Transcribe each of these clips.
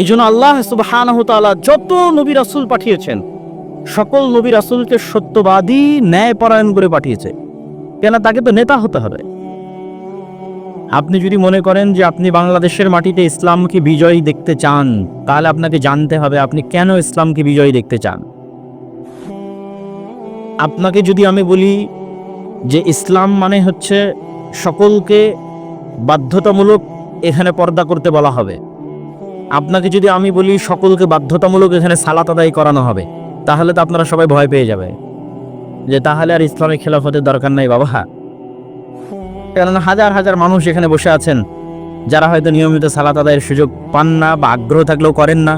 এই জন্য আল্লাহ সুবহানাহু ওয়া তাআলা যত নবী রাসূল পাঠিয়েছেন সকল নবী রাসূলকে সত্যবাদী ন্যায়পরায়ণ করে পাঠিয়েছে। কেন? তাকে তো নেতা হতে হবে। আপনি যদি মনে করেন যে আপনি বাংলাদেশের মাটিতে ইসলামকে বিজয়ী দেখতে চান, তাহলে আপনাকে জানতে হবে আপনি কেন ইসলামকে বিজয়ী দেখতে চান। আপনাকে যদি আমি বলি যে ইসলাম মানে হচ্ছে সকলকে বাধ্যতামূলক এখানে পর্দা করতে বলা হবে, আপনাকে যদি আমি বলি সকলকে বাধ্যতামূলক এখানে সালাত আদায় করানো হবে, তাহলে তো আপনারা সবাই ভয় পেয়ে যাবে যে তাহলে আর ইসলামিক খেলাফতের দরকার নাই বাবা। কেননা হাজার হাজার মানুষ এখানে বসে আছেন যারা হয়তো নিয়মিত সালাত আদায়ের সুযোগ পান না বা আগ্রহ থাকলেও করেন না।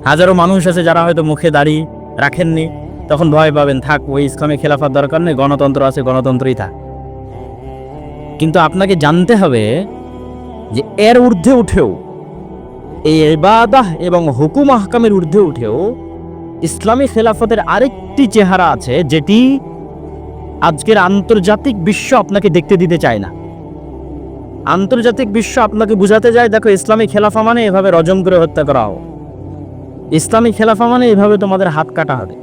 হাজারো মানুষ আছে যারা হয়তো মুখে দাড়ি রাখেননি, তখন ভয় পাবেন থাক ওই ইসলামিক খেলাফত দরকার নেই, গণতন্ত্র আছে, গণতন্ত্রই থাক। কিন্তু আপনাকে জানতে হবে যে এর ঊর্ধ্বে উঠেও, এই ইবাদাহ এবং হুকুম আহকামের ঊর্ধ্বে উঠেও ইসলামী খেলাফতের আরেকটি চেহারা আছে যেটি আজকের আন্তর্জাতিক বিশ্ব আপনাকে দেখতে দিতে চায় না। আন্তর্জাতিক বিশ্ব আপনাকে বুঝাতে যায় দেখো ইসলামী খেলাফা মানে এভাবে রজম করে হত্যা করা হোক, ইসলামী খেলাফা মানে এভাবে তোমাদের হাত কাটা হবে।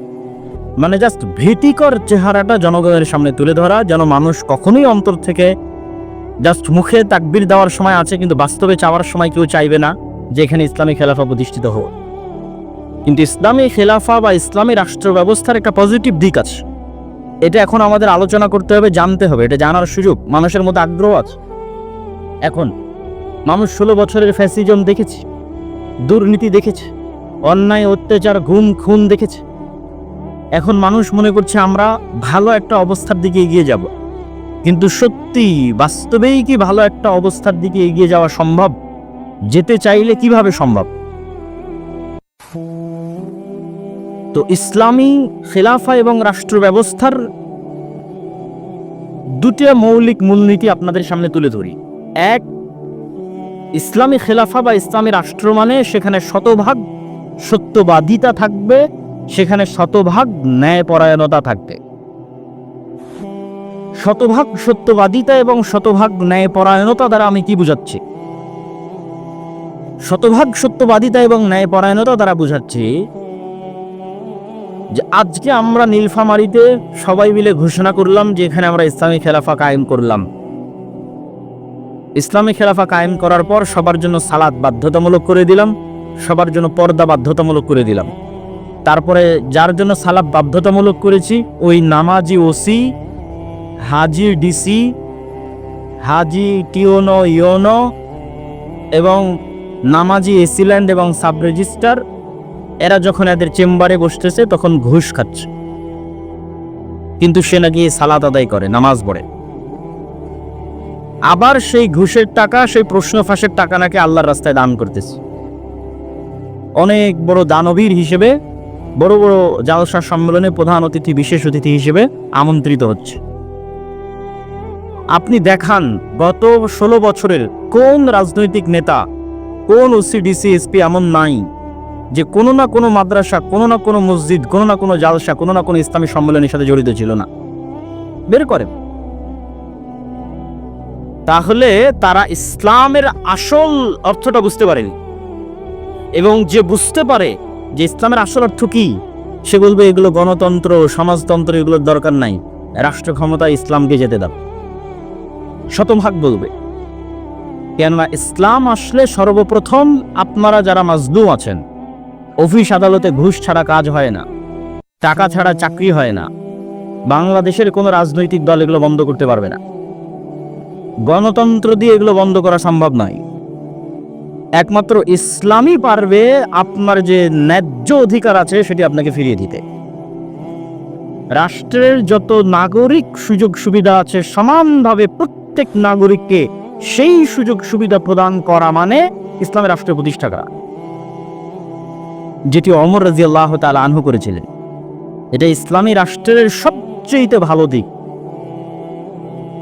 মানে জাস্ট ভীতিকর চেহারাটা জনগণের সামনে তুলে ধরা, যেন মানুষ কখনোই অন্তর থেকে জাস্ট মুখে তাকবীর দেওয়ার সময় আছে কিন্তু বাস্তবে চাওয়ার সময় কেউ চাইবে না যে এখানে ইসলামী খেলাফা প্রতিষ্ঠিত হোক। কিন্তু ইসলামী খেলাফা বা ইসলামী রাষ্ট্র ব্যবস্থার একটা পজিটিভ দিক আছে, এটা এখন আমাদের আলোচনা করতে হবে, জানতে হবে, এটা জানার সুযোগ মানুষের মধ্যে আগ্রহ আছে। এখন মানুষ 16 বছরের ফ্যাসিজম দেখেছে, দুর্নীতি দেখেছে, অন্যায় অত্যাচার গুম খুন দেখেছে। এখন মানুষ মনে করছে আমরা ভালো একটা অবস্থার দিকে এগিয়ে যাব, কিন্তু সত্যি বাস্তবেই কি ভালো একটা অবস্থার দিকে এগিয়ে যাওয়া সম্ভব? যেতে চাইলে কিভাবে সম্ভব? তো ইসলামী খেলাফা এবং রাষ্ট্র ব্যবস্থার দুটো মৌলিক মূলনীতি আপনাদের সামনে তুলে ধরি। এক, ইসলামী খেলাফা বা ইসলামী রাষ্ট্র মানে সেখানে শতভাগ সত্যবাদিতা থাকবে, সেখানে শতভাগ ন্যায়পরায়ণতা থাকবে। শতভাগ সত্যবাদিতা এবং শতভাগ ন্যায়পরায়ণতা দ্বারা আমি কি বুঝাচ্ছি? শতভাগ সত্যবাদিতা এবং ন্যায়পরায়ণতা দ্বারা বুঝাচ্ছি যে আজকে আমরা নীলফামারীতে সবাই মিলে ঘোষণা করলাম যে এখানে আমরা ইসলামী খেলাফা কায়েম করলাম। ইসলামী খেলাফা কায়েম করার পর সবার জন্য সালাত বাধ্যতামূলক করে দিলাম, সবার জন্য পর্দা বাধ্যতামূলক করে দিলাম। তারপরে যার জন্য সালাত বাধ্যতামূলক করেছি ওই নামাজি ওসি, হাজি ডিসি, হাজি টিওনো ইওনো এবং নামাজি এসিল্যান্ড এবং সাব রেজিস্ট্রার, এরা যখন এদের চেম্বারে বসতেছে তখন ঘুষ খাচ্ছে, কিন্তু সে নাকি সালাত আদায় করে, নামাজ পড়ে। আবার সেই ঘুষের টাকা, সেই প্রশ্ন ফাঁসের টাকা নাকি আল্লাহর রাস্তায় দান করতেছে। অনেক বড় দানবীর হিসেবে বড় বড় জালসা সম্মেলনে প্রধান অতিথি, বিশেষ অতিথি হিসেবে আমন্ত্রিত হচ্ছে। আপনি দেখান গত 16 বছরের কোন রাজনৈতিক নেতা, কোন ওসি ডিসি এসপি এমন নাই যে কোনো না কোনো মাদ্রাসা, কোনো না কোনো মসজিদ, কোনো না কোনো জালসা, কোনো না কোনো ইসলামী সম্মেলনের সাথে জড়িত ছিল না? বের করেন। তাহলে তারা ইসলামের আসল অর্থটা বুঝতে পারেনি, এবং যে বুঝতে পারে যে ইসলামের আসল অর্থ কি, সে বলবে এগুলো গণতন্ত্র, সমাজতন্ত্র, এগুলোর দরকার নাই, রাষ্ট্র ক্ষমতা ইসলামকে যেতে দাও, শতভাগ বলবে। কেননা ইসলাম আসলে সর্বপ্রথম আপনারা যারা মাজলুম আছেন, অফিস আদালতে ঘুষ ছাড়া কাজ হয় না, টাকা ছাড়া চাকরি হয় না, বাংলাদেশের কোনো রাজনৈতিক দল এগুলো বন্ধ করতে পারবে না, গণতন্ত্র দিয়ে এগুলো বন্ধ করা সম্ভব নয়। একমাত্র ইসলামই পারবে আপনার যে ন্যায্য অধিকার আছে সেটি আপনাকে ফিরিয়ে দিতে। রাষ্ট্রের যত নাগরিক সুযোগ সুবিধা আছে সমানভাবে প্রত্যেক নাগরিককে সেই সুযোগ সুবিধা প্রদান করা মানে ইসলামের রাষ্ট্র প্রতিষ্ঠা করা, যেটি ওমর রাদিয়াল্লাহু তাআলা আনহু করেছিলেন। এটা ইসলামী রাষ্ট্রের সবচেয়ে ভালো দিক,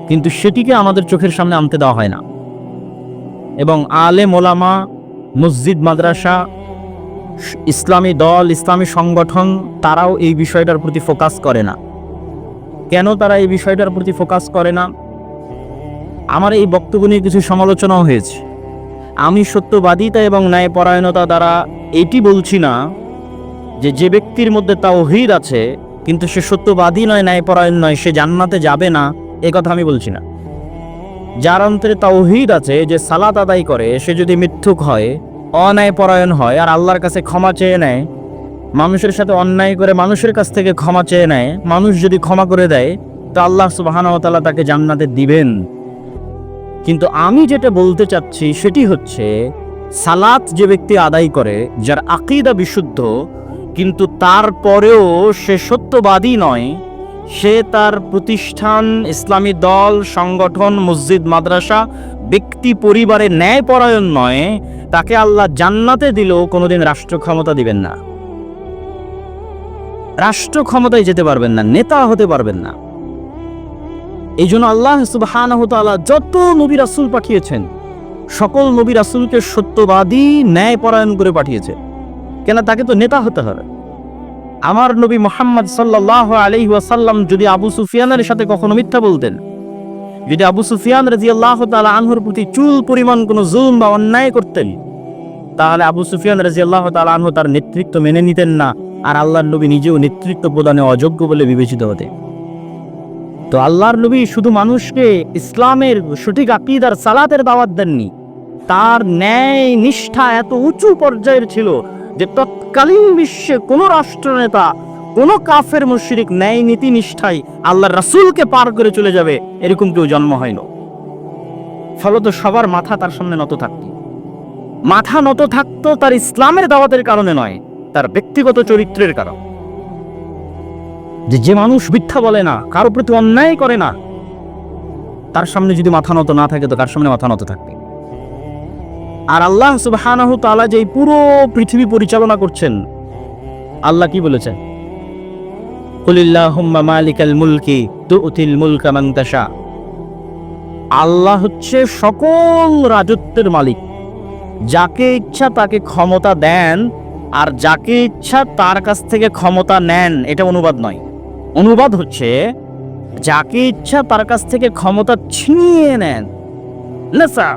কিন্তু সেটিকে আমাদের চোখের সামনে আনতে দেওয়া হয় না। এবং আলেম ওলামা, মসজিদ মাদ্রাসা, ইসলামী দল, ইসলামী সংগঠন, তারাও এই বিষয়টার প্রতি ফোকাস করে না। কেন তারা এই বিষয়টার প্রতি ফোকাস করে না? আমার এই বক্তব্য নিয়ে কিছু সমালোচনাও হয়েছে আমি সত্যবাদিতা এবং ন্যায়পরায়ণতা দ্বারা এটি বলছি না যে ব্যক্তির মধ্যে তাওহীদ আছে কিন্তু সে সত্যবাদী নয়, ন্যায়পরায়ণ নয়, সে জান্নাতে যাবে না, এ কথা আমি বলছি না। যার অন্তরে তাওহীদ আছে, যে সালাত আদায় করে, সে যদি মিথ্যুক হয়, অন্যায়পরায়ণ হয়, আর আল্লাহর কাছে ক্ষমা চেয়ে নেয়, মানুষের সাথে অন্যায় করে মানুষের কাছ থেকে ক্ষমা চেয়ে নেয়, মানুষ যদি ক্ষমা করে দেয় তো আল্লাহ সুবহানাহু ওয়া তাআলা তাকে জান্নাতে দিবেন। কিন্তু আমি যেটা বলতে চাচ্ছি সেটি হচ্ছে, সালাত যে ব্যক্তি আদায় করে, যার আকীদা বিশুদ্ধ, কিন্তু তারপরেও সে সত্যবাদী নয়, সে তার প্রতিষ্ঠান, ইসলামী দল, সংগঠন, মসজিদ, মাদ্রাসা, ব্যক্তি, পরিবারে ন্যায়পরায়ণ নয়, তাকে আল্লাহ জান্নাতে দিলেও কোনোদিন রাষ্ট্র ক্ষমতা দিবেন না, রাষ্ট্র ক্ষমতায় যেতে পারবেন না, নেতা হতে পারবেন না। এই জন্য আল্লাহ সুবহানাহু ওয়া তাআলা যত নবী রাসূল পাঠিয়েছেন, সকল নবী রাসূলকে সত্যবাদী, ন্যায়পরায়ণ করে পাঠিয়েছে। কেন? তাকে তো নেতা হতে হবে। আমার নবী মুহাম্মদ সাল্লাল্লাহু আলাইহি ওয়াসাল্লাম যদি আবু সুফিয়ানের সাথে কখনো মিথ্যা বলতেন, যদি আবু সুফিয়ান রাদিয়াল্লাহু তাআলা আনহুর প্রতি চুল পরিমাণ কোনো জুলম বা অন্যায় করতেন, তাহলে আবু সুফিয়ান রাদিয়াল্লাহু তাআলা আনহু তার নেতৃত্ব মেনে নিতেন না, আর আল্লাহর নবী নিজেও নেতৃত্ব প্রদানে অযোগ্য বলে বিবেচিত হতেন। তো আল্লাহর নবী শুধু মানুষকে ইসলামের সঠিক আকীদার, সালাতের দাওয়াত দেননি, তার ন্যায় নিষ্ঠা এত উঁচু পর্যায়ের ছিল যে তৎকালীন বিশ্বে কোনো রাষ্ট্রনেতা, কোনো কাফের মুশরিক ন্যায় নীতি নিষ্ঠায় আল্লাহর রাসূলকে পার করে চলে যাবে এরকম কেউ জন্ম হয়নি। ফলত সবার মাথা তার সামনে নত থাকত। মাথা নত থাকতো তার ইসলামের দাওয়াতের কারণে নয়, তার ব্যক্তিগত চরিত্রের কারণ। যে মানুষ মিথ্যা বলে না, কারো প্রতি অন্যায় করে না, তার সামনে যদি মাথা নত না থাকে তো কার সামনে মাথা নত থাকবে? আর আল্লাহ সুবহানাহু ওয়া তাআলা যে পুরো পৃথিবী পরিচালনা করছেন, আল্লাহ কি বলেছেন? কুলিল্লাহুম্মা মালিকাল মুলকি তুতিল মুলকা মান তাশা। আল্লাহ হচ্ছে সকল রাজত্বের মালিক, যাকে ইচ্ছা তাকে ক্ষমতা দেন, আর যাকে ইচ্ছা তার কাছ থেকে ক্ষমতা নেন। এটা অনুবাদ নয়, অনুবাদ হচ্ছে যাকে ইচ্ছা তার কাছ থেকে ক্ষমতা ছিনিয়ে নেন। না স্যার,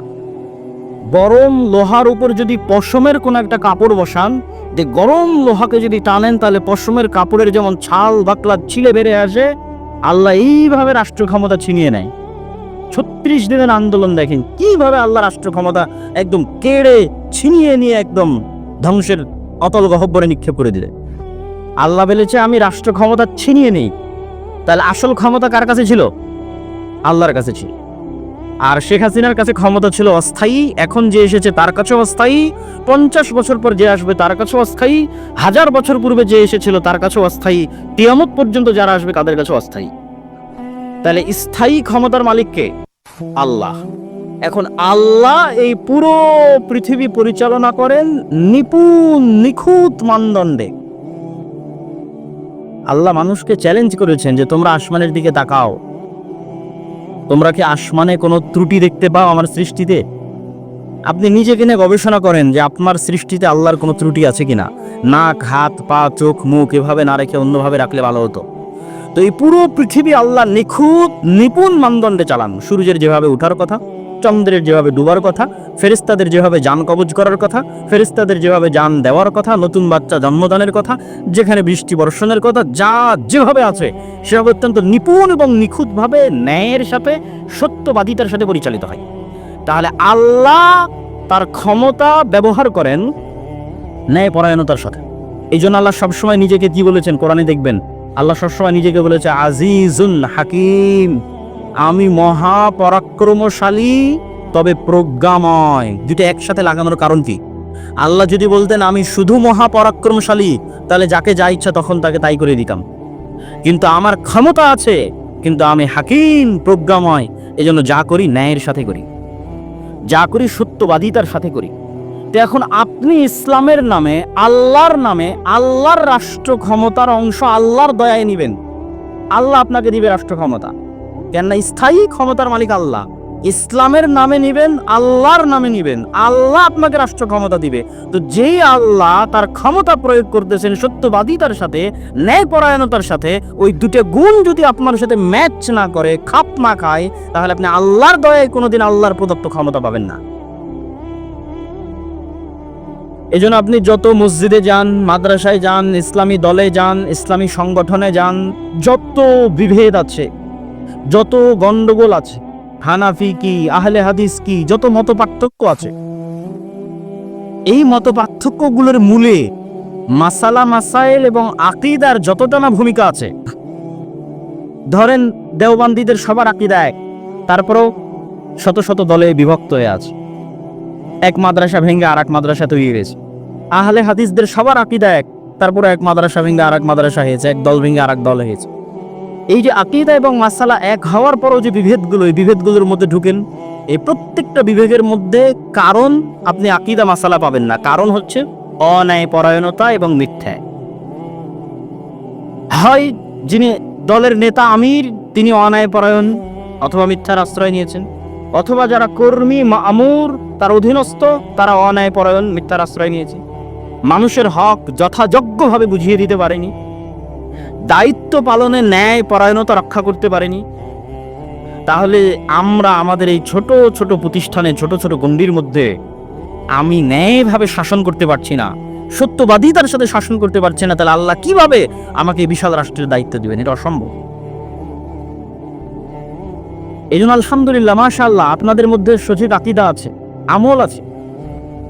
গরম লোহার উপর যদি পশমের কোন একটা কাপড় বসান, যে গরম লোহাকে যদি টানেন তাহলে পশমের কাপড়ের যেমন ছাল বাকলা ছিলে বেড়ে আসে, আল্লাহ এইভাবে রাষ্ট্র ক্ষমতা ছিনিয়ে নেয়। 36 দিনের আন্দোলন দেখেন কিভাবে আল্লাহ রাষ্ট্র ক্ষমতা একদম কেড়ে ছিনিয়ে নিয়ে একদম ধ্বংসের অতল গহ্বরে নিক্ষেপ করে দিলে। আল্লাহ বলেছে আমি রাষ্ট্র ক্ষমতা ছিনিয়ে নেই, তাহলে আসল ক্ষমতা কার কাছে ছিল? আল্লাহর কাছে ছিল। আর শেখ হাসিনার কাছে ক্ষমতা ছিল অস্থায়ী, এখন যে এসেছে তার কাছে অস্থায়ী, 50 বছর পর যে আসবে তার কাছে অস্থায়ী, 1000 বছর পূর্বে যে এসেছিল তার কাছে অস্থায়ী, কিয়ামত পর্যন্ত যারা আসবে তাদের কাছে অস্থায়ী। তাহলে স্থায়ী ক্ষমতার মালিক কে? আল্লাহ। এখন আল্লাহ এই পুরো পৃথিবী পরিচালনা করেন নিপুণ, নিখুঁত মানদণ্ডে। আল্লাহ মানুষকে চ্যালেঞ্জ করেছেন যে তোমরা আসমানের দিকে তাকাও, তোমরা কি আসমানে কোনো ত্রুটি দেখতে পাও আমার সৃষ্টিতে? আপনি নিজেকে নিয়ে গবেষণা করেন যে আপনার সৃষ্টিতে আল্লাহর কোনো ত্রুটি আছে কিনা। নাক, হাত, পা, চোখ, মুখ এভাবে না রেখে অন্যভাবে রাখলে ভালো হতো। তো এই পুরো পৃথিবী আল্লাহ নিখুঁত, নিপুণ মানদণ্ডে চালান। সূর্যের যেভাবে ওঠার কথা, চন্দ্রের যেভাবে ডুবার কথা, ফেরেশতাদের যেভাবে যান কবজ করার কথা, ফেরেশতাদের যেভাবে যান দেওয়ার কথা, নতুন বাচ্চা জন্মদানের কথা, যেখানে বৃষ্টি বর্ষণের কথা, যা যেভাবে আছে সেভাবে অত্যন্ত নিপুণ এবং নিখুঁতভাবে ন্যায়ের সাথে, সত্যবাদিতার সাথে পরিচালিত হয়। তাহলে আল্লাহ তার ক্ষমতা ব্যবহার করেন ন্যায়পরায়ণতার সাথে। এই জন্য আল্লাহ সবসময় নিজেকে কি বলেছেন? কোরআনে দেখবেন আল্লাহ সবসময় নিজেকে বলেছে আজিজুন হাকিম, আমি মহাপরাক্রমশালী তবে প্রজ্ঞাময়। দুটো একসাথে লাগানোর কারণ কি? আল্লাহ যদি বলতেন আমি শুধু মহাপরাক্রমশালী, তাহলে যাকে যা ইচ্ছা তখন তাকে তাই করে দিতাম। কিন্তু আমার ক্ষমতা আছে, কিন্তু আমি হাকিম, প্রজ্ঞাময়। এজন্য যা করি ন্যায়ের সাথে করি, যা করি সত্যবাদিতার সাথে করি। তো এখন আপনি ইসলামের নামে, আল্লাহর নামে, আল্লাহর রাষ্ট্র ক্ষমতার অংশ আল্লাহর দয়ায় নিবেন। আল্লাহ আপনাকে দিবে রাষ্ট্র ক্ষমতা, কেননা স্থায়ী ক্ষমতার মালিক আল্লাহ। ইসলামের নামে নিবেন, আল্লাহর নামে নিবেন, আল্লাহ আপনাকে রাষ্ট্র ক্ষমতা দিবে। তো যেই আল্লাহ তার ক্ষমতা প্রয়োগ করতেছেন সত্যবাদিতার সাথে, ন্যায়পরায়ণতার সাথে, ওই দুটো গুণ যদি আপনার সাথে ম্যাচ না করে, খাপ না খায়, তাহলে আপনি আল্লাহর দয়ায় কোনোদিন আল্লাহর প্রদত্ত ক্ষমতা পাবেন না। এজন্য আপনি যত মসজিদে যান, মাদ্রাসায় যান, ইসলামী দলে যান, ইসলামী সংগঠনে যান, যত বিভেদ আছে, যত গন্ডগোল আছে, হানাফি কি, আহলে হাদিস কি, যত মত পার্থক্য আছে, এই মত পার্থক্যগুলোর মূলে মাসালা মাসাইল এবং আকীদার যতটা না ভূমিকা আছে। ধরেন দেওবন্দীদের সবার আকীদা এক, তারপরেও শত শত দলে বিভক্ত হয়ে আছে, এক মাদ্রাসা ভেঙে আর এক মাদ্রাসা তৈরি হয়েছে। আহলে হাদিসদের সবার আকীদা এক, তারপরে এক মাদ্রাসা ভেঙে আর এক মাদ্রাসা হয়েছে, এক দল ভেঙে আর এক দল হয়েছে। এই যে আকীদা এবং মাসালা এক হওয়ার পরও যে বিভেদগুলো, এই বিভেদগুলোর মধ্যে ঢুকেন, এই প্রত্যেকটা বিভেদের মধ্যে কারণ আপনি আকীদা মাসালা পাবেন না, কারণ হচ্ছে অন্যায় পরায়ণতা এবং মিথ্যা। হয় যিনি দলের নেতা আমির তিনি অন্যায় পরায়ণ অথবা মিথ্যার আশ্রয় নিয়েছেন, অথবা যারা কর্মী মামুর তার অধীনস্থ তারা অন্যায় পরায়ণ মিথ্যার আশ্রয় নিয়েছে, মানুষের হক যথাযোগ্যভাবে বুঝিয়ে দিতে পারেনি, দায়িত্ব পালনে ন্যায় পরায়ণতা রক্ষা করতে পারেনি। তাহলে আমরা আমাদের এই ছোট ছোট প্রতিষ্ঠানে, ছোট ছোট গণ্ডির মধ্যে আমি ন্যায়ভাবে শাসন করতে পারছি না, সত্যবাদিতার সাথে শাসন করতে পারছি না, তাহলে আল্লাহ কিভাবে আমাকে এই বিশাল রাষ্ট্রের দায়িত্ব দিবেন? এটা অসম্ভব। এই জন্য আলহামদুলিল্লাহ, মাশাআল্লাহ, আপনাদের মধ্যে সঠিক আকীদা আছে, আমল আছে।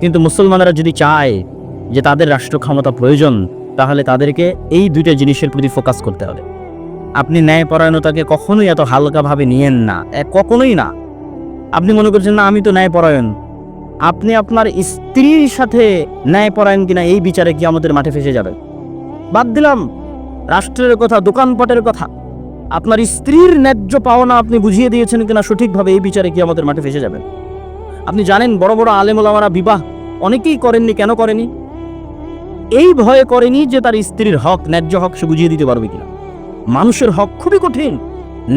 কিন্তু মুসলমানেরা যদি চায় যে তাদের রাষ্ট্র ক্ষমতা প্রয়োজন, তাহলে তাদেরকে এই দুইটা জিনিসের প্রতি ফোকাস করতে হবে। আপনি ন্যায়পরায়ণতাকে কখনোই এত হালকাভাবে নিয়েন না, কখনোই না। আপনি মনে করছেন না আমি তো ন্যায়পরায়ণ, আপনি আপনার স্ত্রীর সাথে ন্যায়পরায়ণ কিনা এই বিচারে কি আমাদের মাঠে ফেসে যাবে। বাদ দিলাম রাষ্ট্রের কথা, দোকানপাটের কথা, আপনার স্ত্রীর ন্যায্য পাওনা আপনি বুঝিয়ে দিয়েছেন কিনা সঠিকভাবে, এই বিচারে কি আমাদের মাঠে ফেসে যাবেন। আপনি জানেন বড় বড় আলেম ওলামারা বিবাহ অনেকেই করেননি, কেন করেনি? এই ভয়ে করেনি যে তার স্ত্রীর হক, ন্যায্য হক সে বুঝিয়ে দিতে পারবে কিনা। মানুষের হক খুবই কঠিন,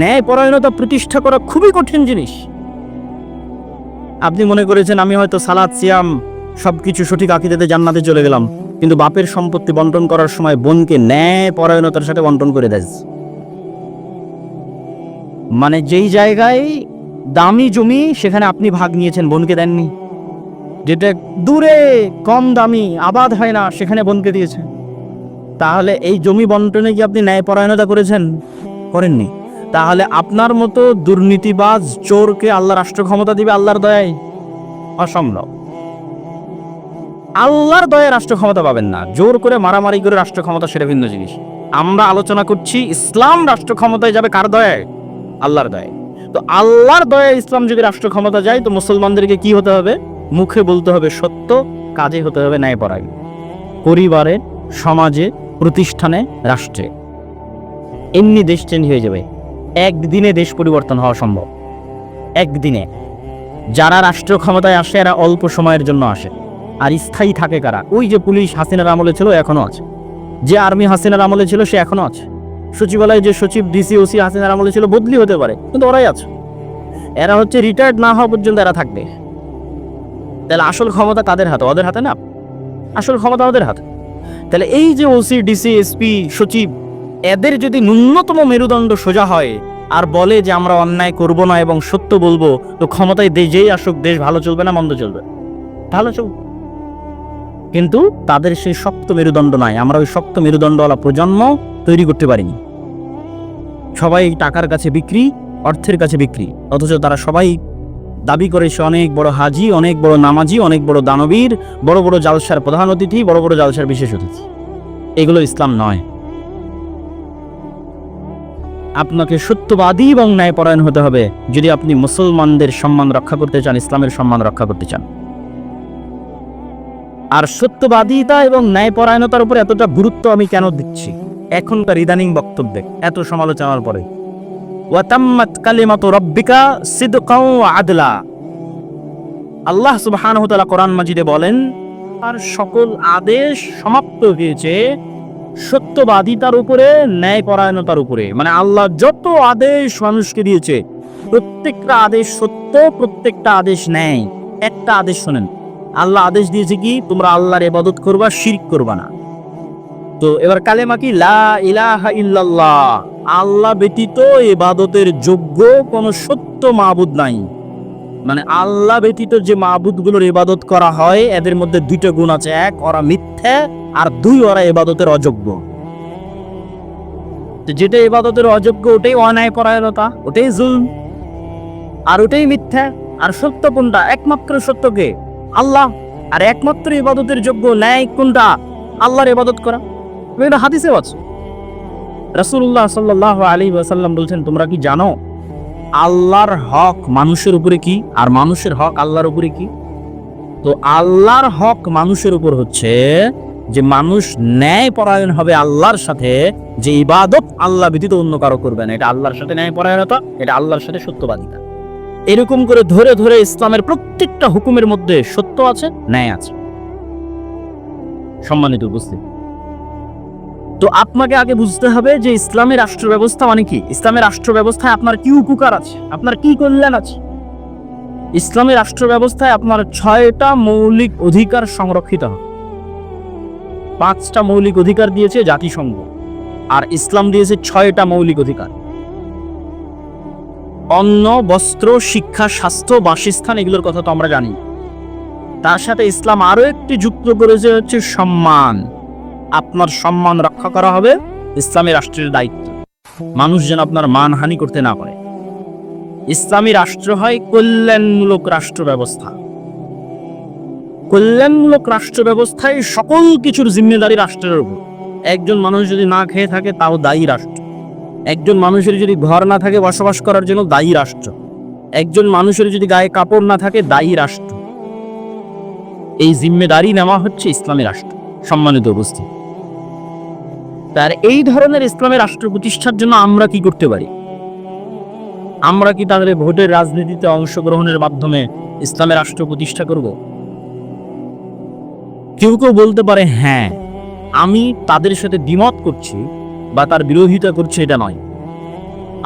ন্যায়পরায়ণতা প্রতিষ্ঠা করা খুবই কঠিন জিনিস। আপনি মনে করেছেন আমি হয়তো সালাত সিয়াম সবকিছু সঠিক আকীদাতে জান্নাতে চলে গেলাম, কিন্তু বাপের সম্পত্তি বন্টন করার সময় বোনকে ন্যায়পরায়ণতার সাথে বন্টন করে দেয়। মানে যেই জায়গায় দামি জমি সেখানে আপনি ভাগ নিয়েছেন, বোনকে দেননি। যেটা দূরে কম দামি আবাদ হয় না সেখানে বোনকে দিয়েছেন। তাহলে এই জমি বন্টনে কি আপনি ন্যায়পরায়ণতা করেছেন? করেননি। তাহলে আপনার মতো দুর্নীতিবাজ চোরকে আল্লাহ রাষ্ট্র ক্ষমতা দিবে আল্লাহর দয়ায়? অসম্ভব। আল্লাহর দয়ায় রাষ্ট্র ক্ষমতা পাবেন না। জোর করে মারামারি করে রাষ্ট্র ক্ষমতা সেটা ভিন্ন জিনিস। আমরা আলোচনা করছি ইসলাম রাষ্ট্র ক্ষমতায় যাবে কার দয়ায়? আল্লাহর দয়ায়। তো আল্লাহর দয়ায় ইসলাম যদি রাষ্ট্র ক্ষমতা যায়, তো মুসলমানদেরকে কি হতে হবে? মুখে বলতে হবে সত্য, কাজে হতে হবে ন্যায়পরায়ণ। পরিবারে, সমাজে, প্রতিষ্ঠানে, রাষ্ট্রে। এমনি দেশ চেঞ্জ হয়ে যাবে। একদিনে দেশ পরিবর্তন হওয়া সম্ভব। একদিনে। যারা রাষ্ট্র ক্ষমতায় আসে এরা অল্প সময়ের জন্য আসে, আর স্থায়ী থাকে কারা? ওই যে পুলিশ হাসিনার আমলে ছিল এখনো আছে, যে আর্মি হাসিনার আমলে ছিল সে এখনো আছে, সচিবালয়ে যে সচিব ডিসি ওসি হাসিনার আমলে ছিল বদলি হতে পারে, কিন্তু ওরাই আছে। এরা হচ্ছে রিটায়ার্ড না হওয়া পর্যন্ত এরা থাকবে। তাহলে আসল ক্ষমতা কাদের হাতে? ওদের হাতে না, আসল ক্ষমতা ওদের হাতে। তাহলে এই যে ওসি ডিসি এসপি সচিব, এদের যদি ন্যূনতম মেরুদণ্ড সোজা হয় আর বলে যে আমরা অন্যায় করব না এবং সত্য বলবো, তো ক্ষমতায় যেই আসুক দেশ ভালো চলবে না মন্দ চলবে? ভালো চলবে। কিন্তু তাদের সেই শক্ত মেরুদণ্ড নাই। আমরা ওই শক্ত মেরুদণ্ডওয়ালা প্রজন্ম তৈরি করতে পারিনি। সবাই টাকার কাছে বিক্রি, অর্থের কাছে বিক্রি, অথচ তারা সবাই দাবি করে সে অনেক বড় হাজি, অনেক বড় নামাজি, অনেক বড় দানবীর, বড় বড় জালসার প্রধান অতিথি, বড় বড় জালসার বিশেষ অতিথি। এগুলো ইসলাম নয়। আপনাকে সত্যবাদী এবং ন্যায়পরায়ণ হতে হবে যদি আপনি মুসলমানদের সম্মান রক্ষা করতে চান, ইসলামের সম্মান রক্ষা করতে চান। আর সত্যবাদিতা এবং ন্যায়পরায়ণতার উপর এতটা গুরুত্ব আমি কেন দিচ্ছি এখনকার ইদানিং বক্তব্যে এত সমালোচনার পরে? ওয়াতাম্মাত কালিমাতু রাব্বিকা সিদকাও ওয়া আদলা। আল্লাহ সুবহানাহু ওয়া তাআলা কোরআন মাজিদে বলেন, আর সকল আদেশ সমাপ্ত হয়েছে সত্যবাদিতার উপরে, ন্যায়পরায়ণতার উপরে। মানে আল্লাহ যত আদেশ মানুষকে দিয়েছে প্রত্যেকটা আদেশ সত্য, প্রত্যেকটা আদেশ ন্যায়। একটা আদেশ শোনেন, আল্লাহ আদেশ দিয়েছে কি? তোমরা আল্লাহর ইবাদত করবা, শিরক করবা না। তো এবার কালেমা কি? লা ইলাহা ইল্লাল্লাহ। আল্লাহ ব্যতীত ইবাদতের যোগ্য কোনো সত্য মাবুদ নাই। মানে আল্লাহ ব্যতীত যে মাবুদগুলোর ইবাদত করা হয় এদের মধ্যে দুইটা গুণ আছে, এক ওরা মিথ্যা, আর দুই ওরা ইবাদতের অযোগ্য। যেটা ইবাদতের অযোগ্য ওটাই অন্যায় পরায়ণতা, ওটাই জুলম, আর ওটাই মিথ্যা। আর সত্য কোনটা? একমাত্র সত্যকে আল্লাহ। আর একমাত্র ইবাদতের যোগ্য ন্যায় কোনটা? আল্লাহর ইবাদত করা। এটা হাদিসে আছে। রাসূলুল্লাহ সাল্লাল্লাহু আলাইহি ওয়াসাল্লাম বলছেন, তোমরা কি জানো আল্লাহর হক মানুষের উপরে কি আর মানুষের হক আল্লাহর উপরে কি? তো আল্লাহর হক মানুষের উপর হচ্ছে যে মানুষ ন্যায় পরায়ণ হবে আল্লাহর সাথে, যে ইবাদত আল্লাহ ব্যতীত অন্য কারো করবে না। এটা আল্লাহর সাথে ন্যায় পরায়ণতা, এটা আল্লাহর সাথে সত্যবাদিতা। এরকম করে ধরে ধরে ইসলামের প্রত্যেকটা হুকুমের মধ্যে সত্য আছে, ন্যায় আছে। সম্মানিত উপস্থিতি, তো আপনাকে আগে বুঝতে হবে যে ইসলামের রাষ্ট্র ব্যবস্থা মানে কি। ইসলামের রাষ্ট্র ব্যবস্থায় আপনার কি উপকার আছে, আপনার কি কল্যাণ আছে। ইসলামের রাষ্ট্র ব্যবস্থায় আপনার 6টা মৌলিক অধিকার সংরক্ষিত হয়। 5টা মৌলিক অধিকার দিয়েছে জাতিসংঘ, আর ইসলাম দিয়েছে 6টা মৌলিক অধিকার। অন্ন, বস্ত্র, শিক্ষা, স্বাস্থ্য, বাসস্থান, এগুলোর কথা তো আমরা জানি। তার সাথে ইসলাম আরো একটি যুক্ত করেছে হচ্ছে সম্মান। আপনার সম্মান রক্ষা করা হবে ইসলামী রাষ্ট্রের দায়িত্ব। মানুষ যেন আপনার মানহানি করতে না পারে। ইসলামী রাষ্ট্র হয় কল্যাণমূলক রাষ্ট্র ব্যবস্থা। কল্যাণমূলক রাষ্ট্র ব্যবস্থায় সকল কিছুর জিম্মেদারি রাষ্ট্রের উপর। একজন মানুষ যদি না খেয়ে থাকে তাও দায়ী রাষ্ট্র। একজন মানুষের যদি ঘর না থাকে বসবাস করার জন্য দায়ী রাষ্ট্র। একজন মানুষের যদি গায়ে কাপড় না থাকে দায়ী রাষ্ট্র। এই জিম্মেদারি নেওয়া হচ্ছে ইসলামী রাষ্ট্র। সম্মানিত উপস্থিতি, তার এই ধরনের ইসলামী রাষ্ট্র প্রতিষ্ঠার জন্য আমরা কি করতে পারি? আমরা কি তাদের ভোটের রাজনীতিতে অংশগ্রহণের মাধ্যমে ইসলামী রাষ্ট্র প্রতিষ্ঠা করব? কেউ কেউ বলতে পারে হ্যাঁ, আমি তাদের সাথে দ্বিমত করছি বা তার বিরোধিতা করছি, এটা নয়।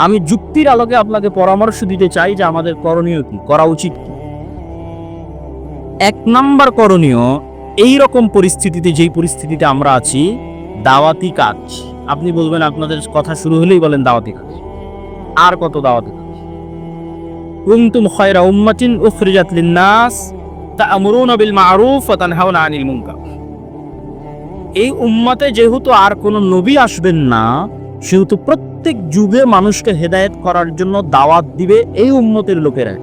আমি যুক্তির আলোকে আপনাকে পরামর্শ দিতে চাই যে আমাদের করণীয় কি, করা উচিত কি। 1 নাম্বার করণীয়, এই রকম পরিস্থিতিতে, যেই পরিস্থিতিতে আমরা আছি, দাওয়াতি কাজ। আপনি বলবেন, আপনাদের কথা শুরু হলেই বলেন দাওয়াতি কাজ। আর কত দাওয়াতি কাজ? কুনতুম খায়রা উম্মাতিন উখরিজাত লিন-নাস তা'মুরুনা বিল মা'রুফ ওয়া তানহাউনা আনিল মুনকার। এই উম্মতে যেহেতু আর কোনো নবী আসবেন না, সেহেতু প্রত্যেক যুগে মানুষকে হেদায়েত করার জন্য দাওয়াত দিবে এই উম্মতের লোকেরা।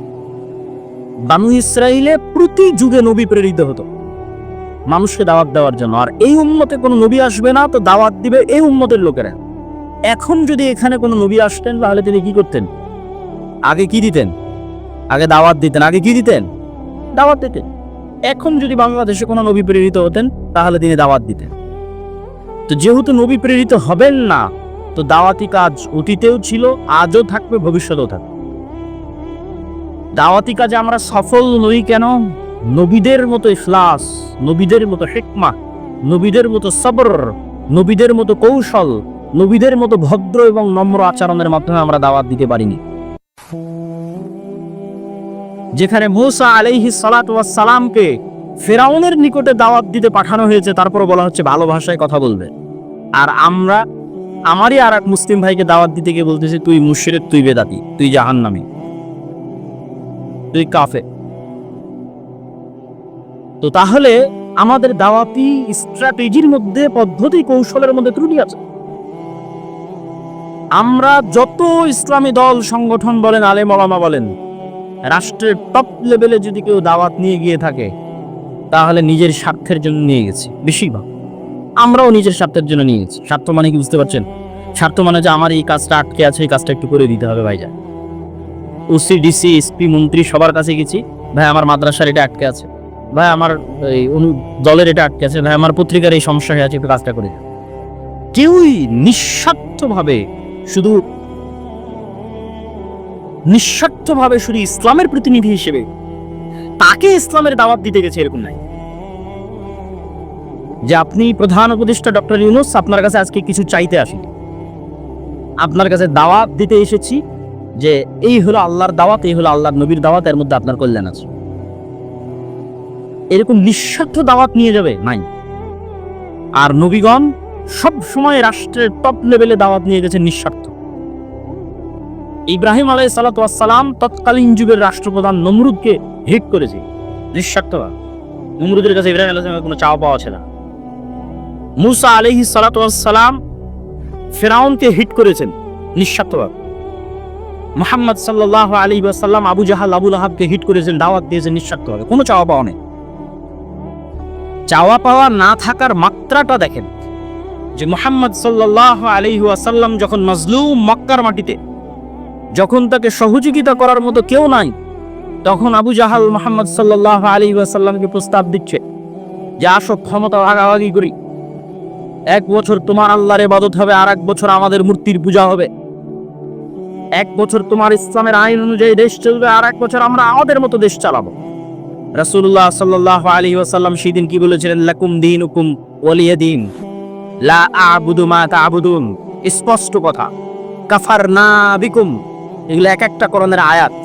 বানু ইসরাইলে প্রতি যুগে নবী প্রেরিত হতো মানুষকে দাওয়াত দেওয়ার জন্য, আর এই উম্মতে কোনো নবী আসবে না, তো দাওয়াত দিবে এই উম্মতের লোকেরা। এখন যদি এখানে কোনো নবী আসতেন তাহলে তিনি কি করতেন? আগে কি দিতেন? আগে দাওয়াত দিতেন। আগে কি দিতেন? দাওয়াত দিতেন। এখন যদি বাংলাদেশে কোনো নবী প্রেরিত হতেন তাহলে তিনি দাওয়াত দিতেন। তো যেহেতু নবী প্রেরিত হবেন না, তো দাওয়াতি কাজ অতীতেও ছিল, আজও থাকবে, ভবিষ্যতেও থাকবে। দাওয়াতি কাজে আমরা সফল নই কেন? নবীদের মতো ইখলাস, নবীদের মতো হিকমা, নবীদের মতো সবর, নবীদের মতো কৌশল, নবীদের মতো ভদ্র এবং নম্র আচরণের মাধ্যমে আমরা দাওয়াত দিতে পারিনি। যেখানে মূসা আলাইহিস সালাতু ওয়াস সালামকে ফিরাউনের নিকটে দাওয়াত দিতে পাঠানো হয়েছে, তারপর বলা হচ্ছে ভালো ভাষায় কথা বলবে। আর আমরা আমারই আর এক মুসলিম ভাইকে দাওয়াত দিতে গিয়ে বলতেছি, তুই মুশরিক, তুই বেদাতি, তুই জাহান্নামী, তুই কাফের। তো তাহলে আমাদের দাওয়াতি স্ট্র্যাটেজির মধ্যে, পদ্ধতি কৌশলের মধ্যে ত্রুটি আছে। আমরা যত ইসলামী দল সংগঠন বলেন, আলেম ওলামা বলেন, রাষ্ট্রের টপ লেভেলে যদি কেউ দাওয়াত নিয়ে গিয়ে থাকে তাহলে নিজের স্বার্থের জন্য নিয়ে গেছে। বেশিরভাগ আমরাও নিজের স্বার্থের জন্য নিয়ে গেছি। স্বার্থ মানে কি বুঝতে পারছেন? স্বার্থ মানে যে আমার এই কাজটা আটকে আছে, এই কাজটা একটু করে দিতে হবে ভাইজান। ওসি, ডিসি, এসপি, মন্ত্রী সবার কাছে গেছি, ভাই আমার মাদ্রাসার এটা আটকে আছে, ভাই আমার এই দলের এটা আটকে আছে, ভাই আমার পত্রিকার এই সমস্যা হয়ে আছে, একটু কাজটা করে দেন। কেউই নিঃস্বার্থভাবে শুধু ইসলামের প্রতিনিধি হিসেবে তাকে ইসলামের দাওয়াত দিতে গেছে, এরকম নাই। যে আপনি প্রধান উপদেষ্টা ডক্টর ইউনূস, আপনার কাছে আজকে কিছু চাইতে আসি, আপনার কাছে দাওয়াত দিতে এসেছি যে এই হলো আল্লাহর দাওয়াত, এই হলো আল্লাহর নবীর দাওয়াত, এর মধ্যে আপনার কল্যাণ আছে। এরকম নিঃস্বার্থ দাওয়াত নিয়ে যাবে নাই। আর নবীগণ সব সময় রাষ্ট্রের টপ লেভেলে দাওয়াত নিয়ে গেছেন নিঃস্বার্থ। ইব্রাহিম আলাইহিস সালাতু ওয়াস সালাম তৎকালীন যুগের রাষ্ট্রপ্রধান নমরুদকে হিট করেছে নিঃস্বার্থভাবে। নমরুদের কাছে ইব্রাহিম আলাইহিস সালামের কোনো চাওয়া পাওয়া ছিল না। মুসা আলাইহিস সালাতু ওয়াস সালাম ফিরআউনকে হিট করেছেন নিঃস্বার্থভাবে। মুহাম্মদ সাল্লাল্লাহু আলাইহি ওয়াসাল্লাম আবু জাহাল আবু লাহাবকে হিট করেছেন, দাওয়াত দিয়েছেন নিঃস্বার্থভাবে, কোনো চাওয়া পাওয়া নেই। চাওয়া পাওয়া না থাকার মাত্রাটা দেখেন যে মুহাম্মদ সাল্লাল্লাহু আলাইহি ওয়াসাল্লাম যখন মাজলুম মক্কার মাটিতে, যখন তাকে সহযোগিতা করার মতো কেউ নাই, তখন আবু জাহাল মুহাম্মদ সাল্লাল্লাহু আলাইহি ওয়াসাল্লামকে প্রস্তাব দিচ্ছে যে আসো ক্ষমতা ভাগাভাগি করি, 1 বছর তোমার আল্লাহর ইবাদত হবে, আর 1 বছর আমাদের মূর্তির পূজা হবে। 1 বছর তোমার ইসলামের আইন অনুযায়ী দেশ চলবে, আর 1 বছর আমরা আমাদের মতো দেশ চালাবো। রাসূলুল্লাহ সাল্লাল্লাহু আলাইহি ওয়াসাল্লাম সেদিন কি বলেছিলেন? লাকুম দীনুকুম ওয়ালিয়া দীন, লা আ'বুদু মা তা'বুদুন। স্পষ্ট কথা, কাফারনা বিকুম, এগুলো এক একটা কোরআনের আয়াত।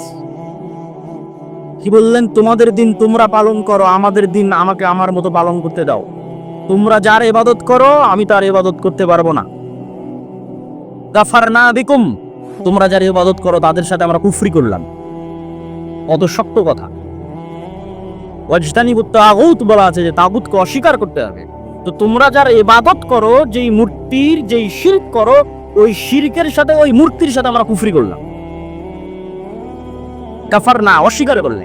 কি বললেন? তোমাদের দিন তোমরা পালন করো, আমাদের দিন আমাকে আমার মতো পালন করতে দাও। তোমরা যার ইবাদত করো আমি তার ইবাদত করতে পারবো না। কাফারনা বিকুম, তোমরা যার ইবাদত করো তাদের সাথে আমরা কুফরি করলাম। কত শক্ত কথা। ওয়াজতানিবুত তাগুত বলা আছে যে তাগুতকে অস্বীকার করতে হবে। তো তোমরা যার ইবাদত করো, যেই মূর্তির যেই শিরক করো, ওই শিরকের সাথে ওই মূর্তির সাথে আমরা কুফরি করলাম। কাফারনা, অস্বীকার করলে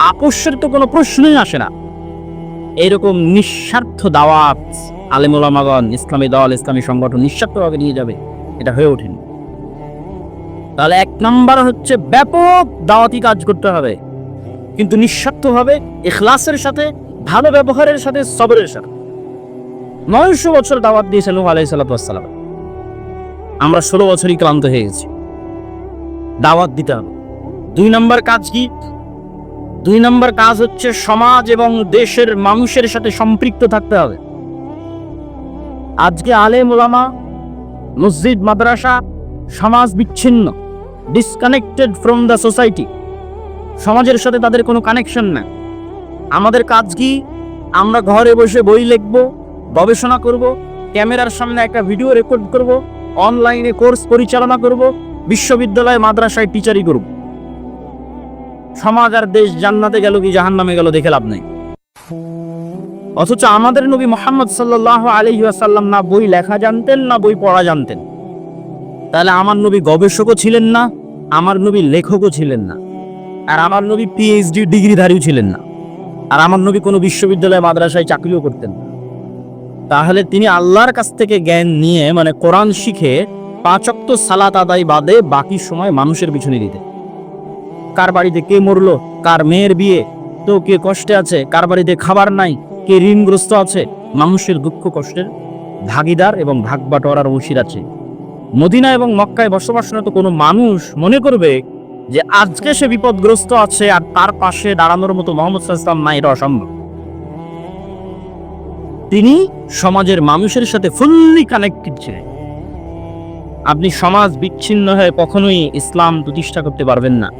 আপোষের তো কোনো প্রশ্নই আসে না। এরকম নিঃস্বার্থ দাওয়াত আলেম ওলামাগণ, ইসলামী দল, ইসলামী সংগঠন নিঃস্বার্থভাবে নিয়ে যাবে, এটা হয়ে ওঠেনি। তাহলে 1 নাম্বার হচ্ছে ব্যাপক দাওয়াতি কাজ করতে হবে, কিন্তু নিঃস্বার্থভাবে, ইখলাসের সাথে, ভালো ব্যবহারের সাথে, সবরের সাথে। 900 বছর দাওয়াত দিয়েছেন নূহ আলাইহিস সালাতু ওয়াস সালাম। আমরা 16 বছরই ক্লান্ত হয়ে গেছি। দাওয়াত দিতে হবে। 2 নাম্বার কাজ কি? 2 নাম্বার কাজ হচ্ছে সমাজ এবং দেশের মানুষের সাথে সম্পৃক্ত থাকতে হবে। আজকে আলেম ওলামা, মসজিদ, মাদ্রাসা, সমাজ বিচ্ছিন্ন, ডিসকানেক্টেড ফ্রম দ্য সোসাইটি। সমাজের সাথে তাদের কোনো কানেকশন না। আমাদের কাজ কি? আমরা ঘরে বসে বই লিখব, গবেষণা করব, ক্যামেরার সামনে একটা ভিডিও রেকর্ড করব, অনলাইনে কোর্স পরিচালনা করব, বিশ্ববিদ্যালয় মাদ্রাসায় টিচারই করব। সমাজ আর দেশ জান্নাতে গেল কি জাহান্নামে গেল দেখে লাভ নেই। অথচ আমাদের নবী মুহাম্মদ সাল্লাল্লাহু আলাইহি ওয়াসাল্লাম না বই লেখা জানতেন, না বই পড়া জানতেন। তাহলে আমার নবী গবেষকও ছিলেন না, আমার নবী লেখকও ছিলেন না, আর আমার নবী পিএইচডি ডিগ্রিধারীও ছিলেন না, আর আমার নবী কোনো বিশ্ববিদ্যালয় মাদ্রাসায় চাকরিও করতেন না। তাহলে তিনি আল্লাহর কাছ থেকে জ্ঞান নিয়ে, মানে কোরআন শিখে 5 ওয়াক্ত সালাত আদায় বাদে বাকি সময় মানুষের পিছনে দিতেন। কার বাড়িতে কে মরলো, কার মেয়ের বিয়ে, তো কে কষ্টে আছে, কার বাড়িতে খাবার নাই, কে ঋণগ্রস্ত আছে, মানুষের দুঃখ কষ্টের ভাগিদার এবং ভাগ বাটোয়ারার অংশীদার আছে। মদিনা এবং মক্কায় বসবাসরত কোনো মানুষ মনে করবে যে আজকে সে বিপদগ্রস্ত আছে আর তার পাশে দাঁড়ানোর মতো মুহাম্মদ সাল্লাল্লাহু আলাইহি ওয়াসাল্লাম নাই, এটা অসম্ভব। তিনি সমাজের মানুষের সাথে ফুললি কানেক্টেড ছিলেন। আপনি সমাজ বিচ্ছিন্ন হয়ে কখনোই ইসলাম প্রতিষ্ঠা করতে পারবেন না।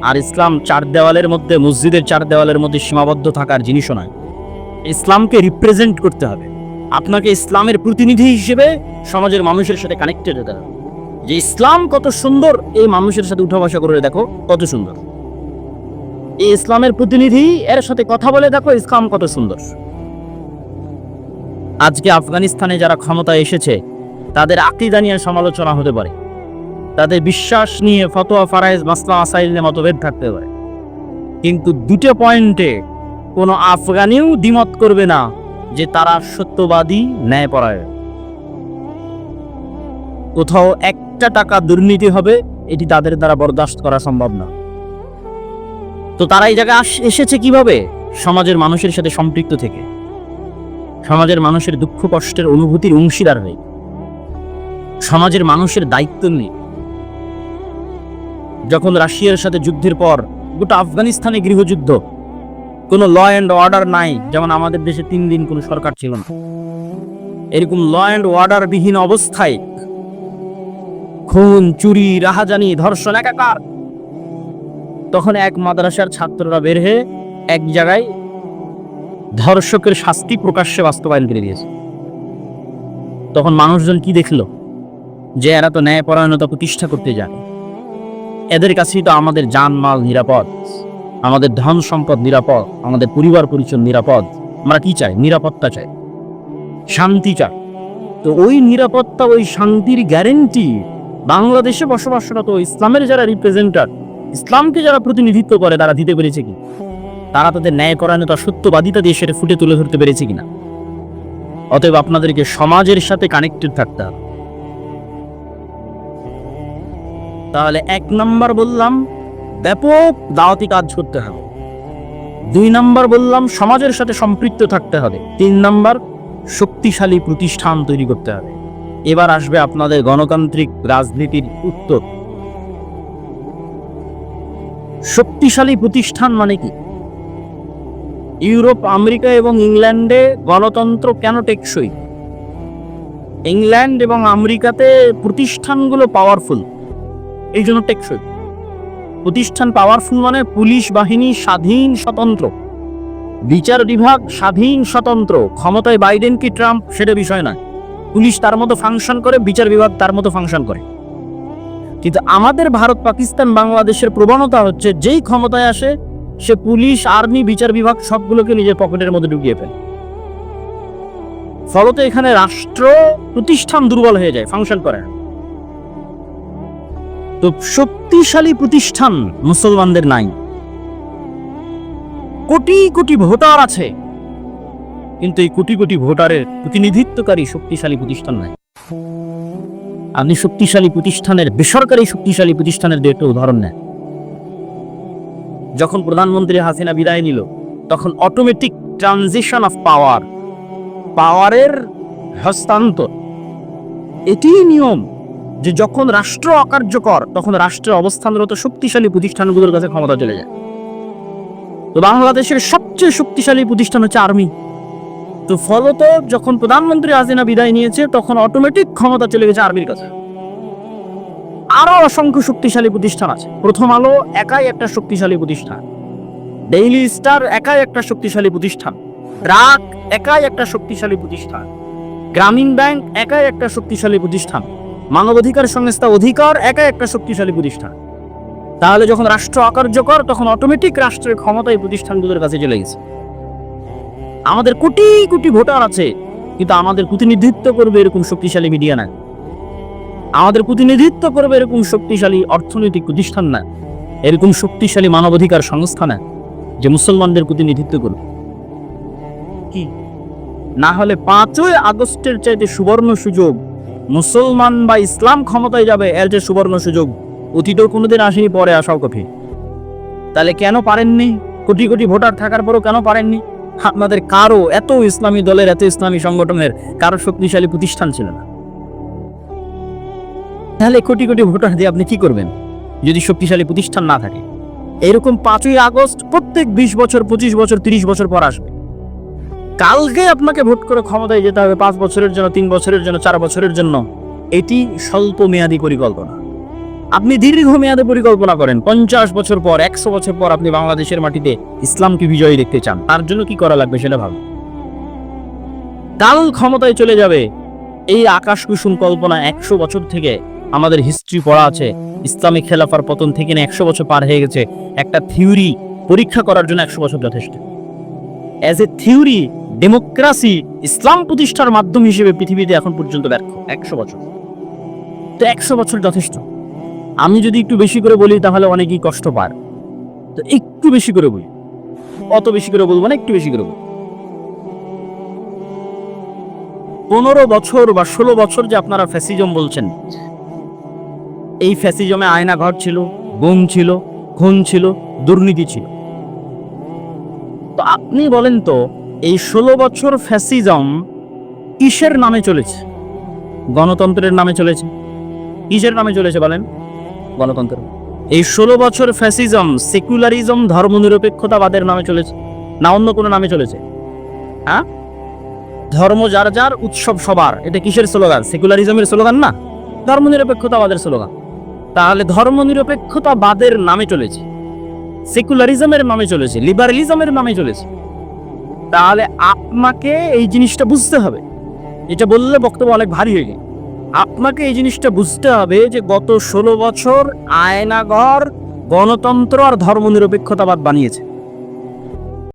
আর ইসলাম 4 দেওয়ালের মধ্যে, মসজিদের 4 দেওয়ালের মধ্যে সীমাবদ্ধ থাকার জিনিসও নয়। ইসলামকে রিপ্রেজেন্ট করতে হবে। আপনাকে ইসলামের প্রতিনিধি হিসেবে সমাজের মানুষের সাথে কানেক্টেড হতে হবে। যে ইসলাম কত সুন্দর, এই মানুষের সাথে উঠা বসা করে দেখো কত সুন্দর। এই ইসলামের প্রতিনিধি, এর সাথে কথা বলে দেখো ইসলাম কত সুন্দর। আজকে আফগানিস্তানে যারা ক্ষমতায় এসেছে তাদের আকীদা নিয়ে সমালোচনা হতে পারে, তাদের বিশ্বাস নিয়ে ফতোয়া, ফারায়েজ, মাসলা মাসাইল নিয়ে মতভেদ থাকতে পারে, কিন্তু 2টা পয়েন্টে কোনো আফগানিও দ্বিমত করবে না যে তারা সত্যবাদী, ন্যায়পরায়ণ। কোথাও 1টা টাকা দুর্নীতি হবে, এটি তাদের দ্বারা বরদাস্ত করা সম্ভব না। তো তারা এই জায়গায় এসেছে কিভাবে? সমাজের মানুষের সাথে সম্পৃক্ত থেকে, সমাজের মানুষের দুঃখ কষ্টের অনুভূতির অংশীদার হয়ে, সমাজের মানুষের দায়িত্ব নিয়ে। যখন রাশিয়ার সাথে যুদ্ধের পর গোটা আফগানিস্তানে গৃহযুদ্ধ, কোনো ল অ্যান্ড অর্ডার নাই, যেমন আমাদের দেশে 3 দিন কোনো সরকার ছিল না, এরকম ল অ্যান্ড অর্ডার বিহীন অবস্থায় খুন, চুরি, রাহাজানি, ধর্ষণ একাকার। তখন এক মাদ্রাসার ছাত্ররা বের হয়ে এক জায়গায় ধর্ষকের শাস্তি প্রকাশ্যে বাস্তবায়ন করে দিয়েছে। তখন মানুষজন কি দেখলো? যে এরা তো ন্যায়পরায়ণতা প্রতিষ্ঠা করতে জানে, এদের কাছেই তো আমাদের জানমাল নিরাপদ, আমাদের ধন সম্পদ নিরাপদ, আমাদের পরিবার পরিজন নিরাপদ। আমরা কি চাই? নিরাপত্তা চাই, শান্তি চাই। তো ওই নিরাপত্তা, ওই শান্তির গ্যারেন্টি বাংলাদেশে বসবাসরত ইসলামের যারা রিপ্রেজেন্টার, ইসলামকে যারা প্রতিনিধিত্ব করে, তারা দিতে পেরেছে কি? তারা তাদের ন্যায়পরায়ণতা, সত্যবাদিতা দিয়ে সেটা ফুটে তুলে ধরতে পেরেছে কিনা? অতএব আপনাদেরকে সমাজের সাথে কানেক্টেড থাকতে হবে। তাহলে 1 নাম্বার বললাম ব্যাপক দাওয়াতি কাজ করতে হবে, 2 নাম্বার বললাম সমাজের সাথে সম্পৃক্ত থাকতে হবে, 3 নাম্বার শক্তিশালী প্রতিষ্ঠান তৈরি করতে হবে। এবার আসবে আপনাদের গণতান্ত্রিক রাজনীতির উত্তর। শক্তিশালী প্রতিষ্ঠান মানে কি? ইউরোপ, আমেরিকা এবং ইংল্যান্ডে গণতন্ত্র কেন টেকসই? ইংল্যান্ড এবং আমেরিকাতে প্রতিষ্ঠানগুলো পাওয়ারফুল, এই জন্য টেকসই। প্রতিষ্ঠান পাওয়ারফুল মানে পুলিশ বাহিনী স্বাধীন স্বতন্ত্র, বিচার বিভাগ স্বাধীন স্বতন্ত্র। ক্ষমতায় বাইডেন কি ট্রাম্প সেটা বিষয় নয়, পুলিশ তার মতো ফাংশন করে, বিচার বিভাগ তার মতো ফাংশন করে। কিন্তু আমাদের ভারত, পাকিস্তান, বাংলাদেশের প্রবণতা হচ্ছে যেই ক্ষমতায় আসে সে পুলিশ, আর্মি, বিচার বিভাগ সবগুলোকে নিজের পকেটের মধ্যে ঢুকিয়ে ফেলে। ফলত এখানে রাষ্ট্র প্রতিষ্ঠান দুর্বল হয়ে যায়, ফাংশন করে না। তো শক্তিশালী প্রতিষ্ঠান মুসলমানদের নাই। কোটি কোটি ভোটার আছে, কিন্তু এই কোটি কোটি ভোটারের প্রতিনিধিত্বকারী শক্তিশালী প্রতিষ্ঠান নাই। আপনি শক্তিশালী প্রতিষ্ঠানের, বেসরকারি শক্তিশালী প্রতিষ্ঠানের 2টা উদাহরণ নেন। যখন প্রধানমন্ত্রী হাসিনা বিদায় নিল, তখন অটোমেটিক ট্রানজিশন অফ পাওয়ার, পাওয়ারের হস্তান্তর, এটিই নিয়ম যে যখন রাষ্ট্র অকার্যকর তখন রাষ্ট্রের অবস্থানরত শক্তিশালী প্রতিষ্ঠানগুলোর কাছে ক্ষমতা চলে যায়। তো বাংলাদেশের সবচেয়ে শক্তিশালী প্রতিষ্ঠান হচ্ছে আর্মি। তো ফলত যখন প্রধানমন্ত্রী হাসিনা বিদায় নিয়েছে তখন অটোমেটিক ক্ষমতা চলে গেছে আর্মির কাছে। আরো অসংখ্য শক্তিশালী প্রতিষ্ঠান আছে। প্রথম আলো একাই একটা শক্তিশালী প্রতিষ্ঠান, ডেইলি স্টার একাই একটা শক্তিশালী প্রতিষ্ঠান, রাগ একাই একটা শক্তিশালী প্রতিষ্ঠান, গ্রামীণ ব্যাংক একাই একটা শক্তিশালী প্রতিষ্ঠান, মানবাধিকার সংস্থা অধিকার একাই একটা শক্তিশালী প্রতিষ্ঠান। তাহলে যখন রাষ্ট্র অকার্যকর তখন অটোমেটিক রাষ্ট্রের ক্ষমতা এই প্রতিষ্ঠানগুলোর কাছে চলে গেছে। আমাদের কোটি কোটি ভোটার আছে, কিন্তু আমাদের প্রতিনিধিত্ব করবে এরকম শক্তিশালী মিডিয়া না, আমাদের প্রতিনিধিত্ব করবে এরকম শক্তিশালী অর্থনৈতিক প্রতিষ্ঠান না, এরকম শক্তিশালী মানবাধিকার সংস্থা না যে মুসলমানদের প্রতিনিধিত্ব করবে। কি না হলে 5ই আগস্টের চাইতে সুবর্ণ সুযোগ মুসলমান বা ইসলাম ক্ষমতায় যাবে, এর যে সুবর্ণ সুযোগ অতীতেও কোনোদিন আসেনি, পরে আসাও কঠিন। তাহলে কেন পারেননি? কোটি কোটি ভোটার থাকার পরও কেন পারেননি? আপনাদের কারো, এত ইসলামী দলের, এত ইসলামী সংগঠনের কারো শক্তিশালী প্রতিষ্ঠান ছিল না। তাহলে কোটি কোটি ভোটার দিয়ে আপনি কি করবেন যদি শক্তিশালী প্রতিষ্ঠান না থাকে? এরকম 5ই আগস্ট প্রত্যেক 20 বছর, 25 বছর, 30 বছর পর আসবে। কালকে আপনাকে ভোট করে ক্ষমতায় যেতে হবে 5 বছরের জন্য, 3 বছরের জন্য, 4 বছরের জন্য। এটি স্বল্প মেয়াদী পরিকল্পনা। আপনি দীর্ঘমেয়াদে পরিকল্পনা করেন, 50 বছর পর, 100 বছর পর আপনি বাংলাদেশের মাটিতে ইসলামকে বিজয়ী দেখতে চান, তার জন্য কি করা লাগবে সেটা ভাবুন। কাল ক্ষমতায় চলে যাবে এই আকাশ কুসুম কল্পনা 100 বছর থেকে আমাদের হিস্ট্রি পড়া আছে। ইসলামিক খেলাফার পতন থেকে 100 বছর পার হয়ে গেছে। একটা থিওরি পরীক্ষা করার জন্য 100 বছর যথেষ্ট। অ্যাজ এ থিওরি, ডেমোক্রেসি ইসলাম প্রতিষ্ঠার মাধ্যম হিসেবে পৃথিবীতে এখন পর্যন্ত ব্যর্থ। 100 বছর, তো 100 বছর যথেষ্ট। আমি যদি একটু বেশি করে বলি তাহলে অনেকেই কষ্ট পায়, তো একটু বেশি করে বলি, অত বেশি করে বলবো না, একটু বেশি করে বলবো। 15 বছর বা 16 বছর যে আপনারা ফ্যাসিজম বলছেন, এই ফ্যাসিজমে আয়নাঘর ছিল, গুম ছিল, খুন ছিল, দুর্নীতি ছিল। তো আপনি বলেন তো এই 16 বছর ফ্যাসিজম কিসের নামে চলেছে? গণতন্ত্রের নামে চলেছে। কিসের নামে চলেছে বলেন? গণতন্ত্র। এই 16 বছর ফ্যাসিজম, সেকুলারিজম, ধর্মনিরপেক্ষতাবাদের নামে চলেছে না অন্য কোনো নামে চলেছে? হ্যাঁ, ধর্ম যার যার, উৎসব সবার, এটা কিসের স্লোগান? সেকুলারিজমের স্লোগান না, ধর্মনিরপেক্ষতাবাদের স্লোগান। তাহলে ধর্মনিরপেক্ষতাবাদের নামে চলেছে, সেকুলারিজমের নামে চলেছে, লিবারালিজমের নামে চলেছে। তাহলে আপনাকে এই জিনিসটা বুঝতে হবে। এটা বললে বক্তব্য অনেক ভারী হয়ে যায়। আপনাকে এই জিনিসটা বুঝতে হবে যে গত 16 বছর আয়নাঘর গণতন্ত্র আর ধর্মনিরপেক্ষতাবাদ বানিয়েছে।